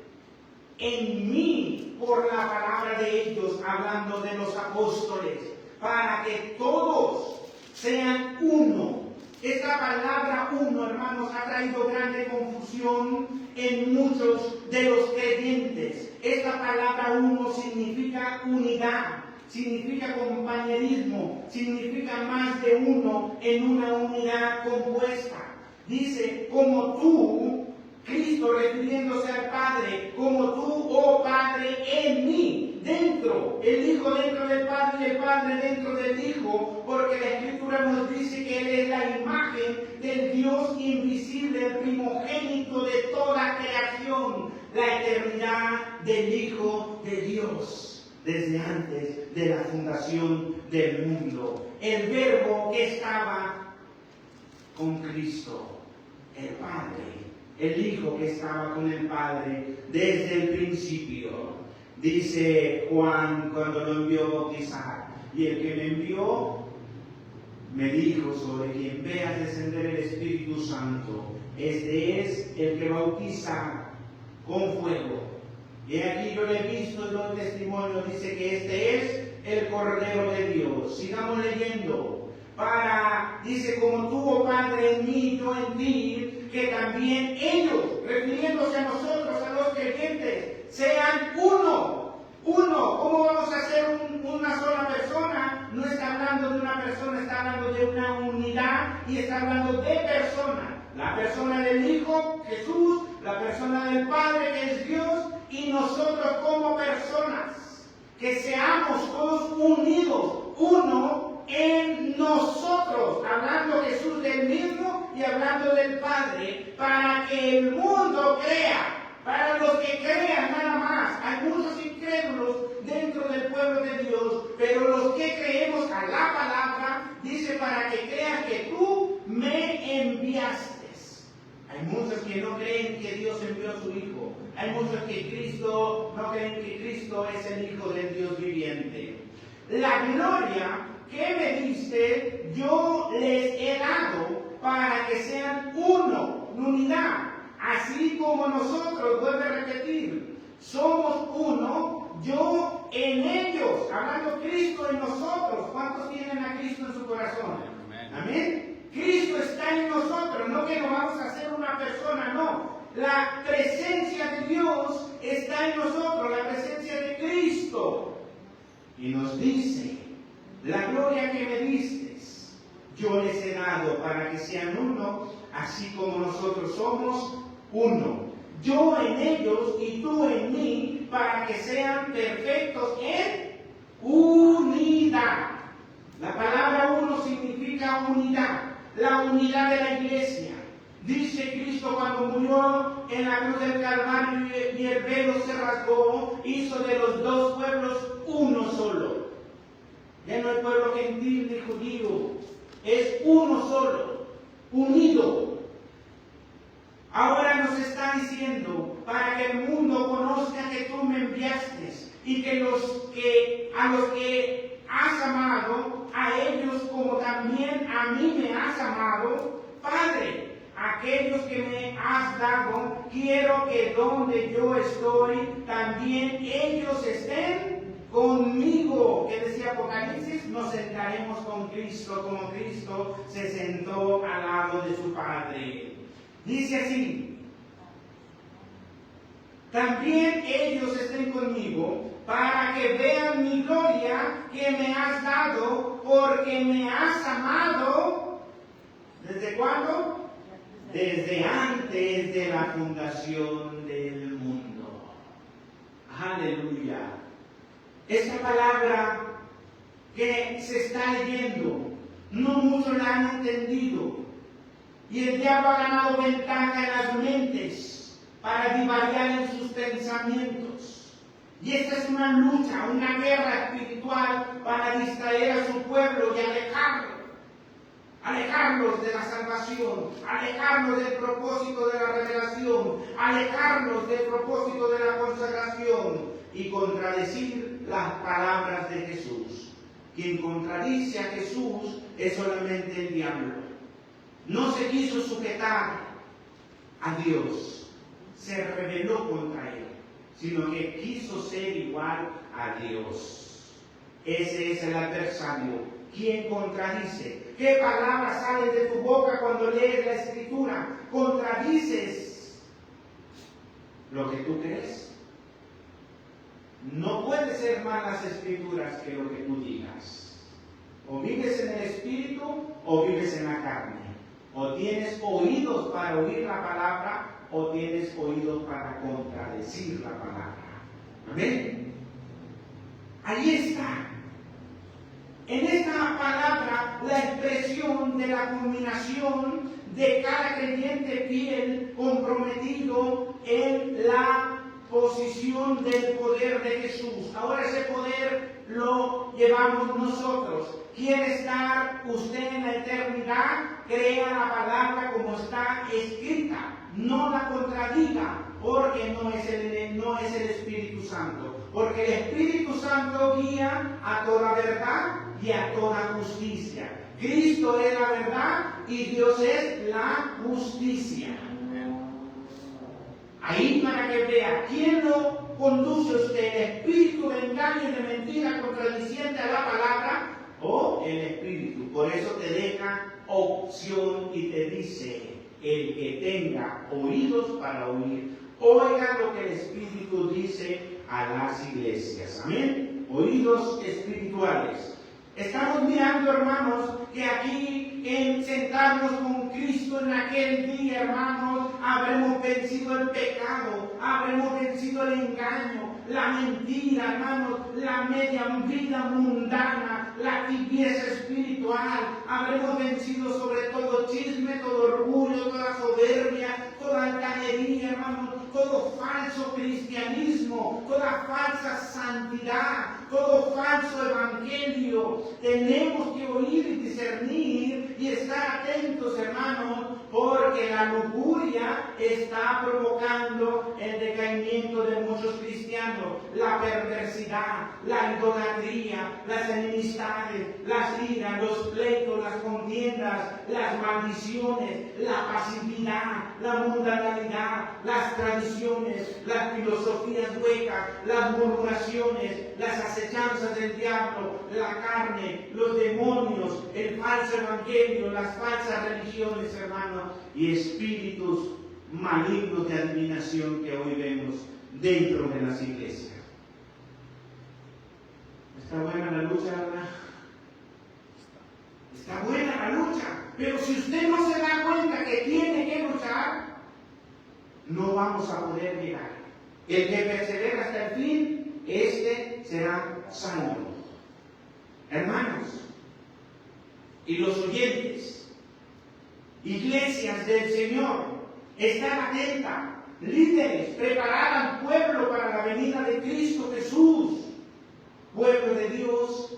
en mí por la palabra de ellos, hablando de los apóstoles, para que todos sean uno. Esta palabra uno, hermanos, ha traído grande confusión en muchos de los creyentes. Esta palabra uno significa unidad, significa compañerismo, significa más de uno en una unidad compuesta. Dice, como tú, Cristo refiriéndose al Padre, como tú, oh Padre, en mí, dentro, el Hijo dentro del Padre y el Padre dentro del Hijo, porque la Escritura nos dice que Él es la imagen del Dios invisible, el primogénito de toda creación, la eternidad del Hijo de Dios, desde antes de la fundación del mundo. El Verbo que estaba con Cristo, el Padre, el Hijo que estaba con el Padre desde el principio. Dice Juan cuando lo envió a bautizar, y el que me envió me dijo, sobre quien veas descender el Espíritu Santo, este es el que bautiza con fuego. Y aquí yo le he visto y doy testimonio, dice que este es el Cordero de Dios. Sigamos leyendo. Dice, como tú, oh Padre, en mí, yo en ti, que también ellos, refiriéndose a nosotros, a los creyentes, sean uno. Uno. ¿Cómo vamos a ser una sola persona? No está hablando de una persona, está hablando de una unidad y está hablando de persona. La persona del Hijo, Jesús, la persona del Padre, que es Dios, y nosotros como personas. Que seamos todos unidos, uno en nosotros, hablando Jesús del mismo y hablando del Padre, para que el mundo crea, para los que crean nada más. Hay muchos incrédulos dentro del pueblo de Dios, pero los que creemos a la palabra, dice, para que crean que tú me enviaste. Hay muchos que no creen que Dios envió a su Hijo. Hay muchos que no creen que Cristo es el Hijo del Dios viviente. La gloria que me diste, yo les he dado para que sean uno, unidad. Así como nosotros, vuelvo a repetir, somos uno, yo en ellos, hablando Cristo en nosotros. ¿Cuántos tienen a Cristo en su corazón? Amén. Cristo está en nosotros, no que nos vamos a hacer una persona, no. La presencia de Dios está en nosotros, la presencia de Cristo. Y nos dice, la gloria que me diste, yo les he dado para que sean uno, así como nosotros somos uno. Yo en ellos y tú en mí, para que sean perfectos en unidad. La palabra uno significa unidad, la unidad de la iglesia. Dice Cristo cuando murió en la cruz del Calvario y el velo se rasgó, hizo de los dos pueblos uno solo. Ya no hay pueblo gentil ni judío, es uno solo, unido. Ahora nos está diciendo, para que el mundo conozca que tú me enviaste y que a los que has amado, a ellos como también a mí me has amado, Padre, aquellos que me has dado, quiero que donde yo estoy, también ellos estén conmigo. Que decía Apocalipsis, nos sentaremos con Cristo, como Cristo se sentó al lado de su Padre. Dice así, también ellos estén conmigo, para que vean mi gloria que me has dado, porque me has amado. ¿Desde cuándo? Desde antes de la fundación del mundo. Aleluya. Esta palabra que se está leyendo, no muchos la han entendido. Y el diablo ha ganado ventaja en las mentes para divagar en sus pensamientos. Y esta es una lucha, una guerra espiritual para distraer a su pueblo y alejarlos de la salvación, alejarlos del propósito de la revelación, alejarlos del propósito de la consagración y contradecir las palabras de Jesús. Quien contradice a Jesús es solamente el diablo. No se quiso sujetar a Dios, se rebeló contra él, sino que quiso ser igual a Dios. Ese es el adversario. ¿Quién contradice? ¿Qué palabras salen de tu boca cuando lees la Escritura? ¿Contradices lo que tú crees? No puede ser más las Escrituras que lo que tú digas. O vives en el Espíritu o vives en la carne. O tienes oídos para oír la palabra o tienes oídos para contradecir la palabra. ¿Amén? Ahí está. En esta palabra, la expresión de la culminación de cada creyente fiel comprometido en la posición del poder de Jesús. Ahora ese poder lo llevamos nosotros. ¿Quiere estar usted en la eternidad? Crea la palabra como está escrita. No la contradiga, porque no es el Espíritu Santo. Porque el Espíritu Santo guía a toda verdad y a toda justicia. Cristo es la verdad y Dios es la justicia. Ahí para que vea quién lo conduce usted, el espíritu de engaño y de mentira contradiciente a la palabra o el espíritu. Por eso te deja opción y te dice: el que tenga oídos para oír, oiga lo que el Espíritu dice a las iglesias. Amén. Oídos espirituales. Estamos mirando, hermanos, que aquí en sentarnos con Cristo en aquel día, hermanos, habremos vencido el pecado, habremos vencido el engaño, la mentira, hermanos, la media vida mundana, la tibieza espiritual. Habremos vencido sobre todo chisme, todo orgullo, toda soberbia, toda altanería, hermanos, todo falso cristianismo, toda falsa santidad, todo falso evangelio. Tenemos que oír y discernir y estar atentos, hermanos, porque la lujuria está provocando el decaimiento de muchos cristianos, la perversidad, la idolatría, las enemistades, las iras, los pleitos, las contiendas, las maldiciones, la pasividad, la mundanalidad, las tradiciones, las filosofías huecas, las murmuraciones, las acechanzas del diablo, la carne, los demonios, el falso evangelio, las falsas religiones, hermanos, y espíritus malignos de adivinación que hoy vemos dentro de las iglesias. Está buena la lucha, ¿verdad? Está buena la lucha, pero si usted no se da cuenta que tiene que luchar, no vamos a poder llegar. El que persevera hasta el fin, este será salvo. Hermanos, y los oyentes, iglesias del Señor, están atentas, líderes, preparad al pueblo para la venida de Cristo Jesús. Pueblo de Dios,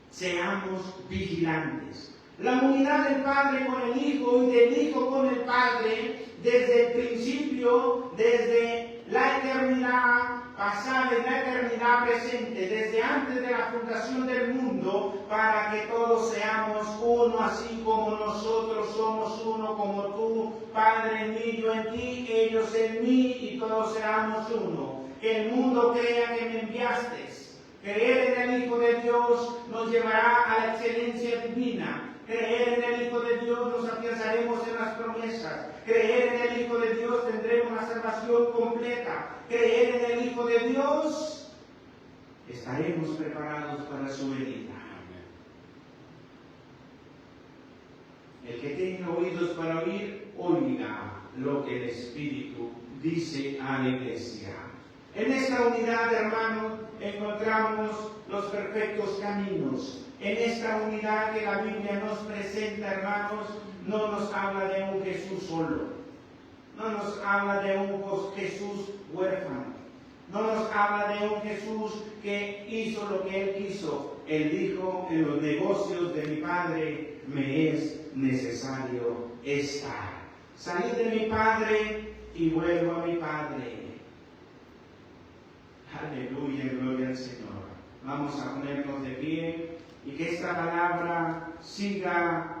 seamos vigilantes. La unidad del Padre con el Hijo y del Hijo con el Padre, desde el principio, desde la eternidad pasada y la eternidad presente, desde antes de la fundación del mundo, para que todos seamos uno, así como nosotros somos uno, como tú, Padre en mí, yo en ti, ellos en mí, y todos seamos uno. Que el mundo crea que me enviaste. Creer en el Hijo de Dios nos llevará a la excelencia divina. Creer en el Hijo de Dios nos afianzaremos en las promesas. Creer en el Hijo de Dios tendremos la salvación completa. Creer en el Hijo de Dios estaremos preparados para su venida. El que tenga oídos para oír, oiga lo que el Espíritu dice a la iglesia. En esta unidad, hermanos, encontramos los perfectos caminos. En esta unidad que la Biblia nos presenta, hermanos, no nos habla de un Jesús solo. No nos habla de un Jesús huérfano. No nos habla de un Jesús que hizo lo que Él quiso. Él dijo, en los negocios de mi Padre me es necesario estar. Salí de mi Padre y vuelvo a mi Padre. Aleluya, gloria al Señor. Vamos a ponernos de pie y que esta palabra siga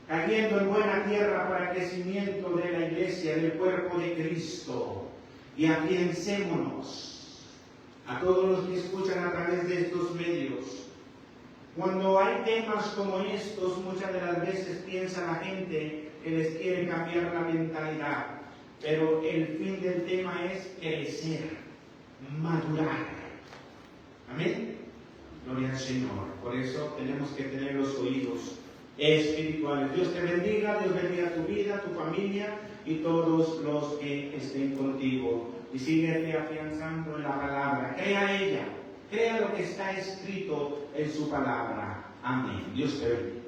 cayendo en buena tierra para el crecimiento de la iglesia, del cuerpo de Cristo. Y afiancémonos a todos los que escuchan a través de estos medios. Cuando hay temas como estos, muchas de las veces piensa la gente que les quiere cambiar la mentalidad. Pero el fin del tema es crecer, madurar. Amén. Gloria al Señor. Por eso tenemos que tener los oídos espirituales. Dios te bendiga, Dios bendiga tu vida, tu familia y todos los que estén contigo. Y síguete afianzando en la palabra. Crea ella, crea lo que está escrito en su palabra. Amén. Dios te bendiga.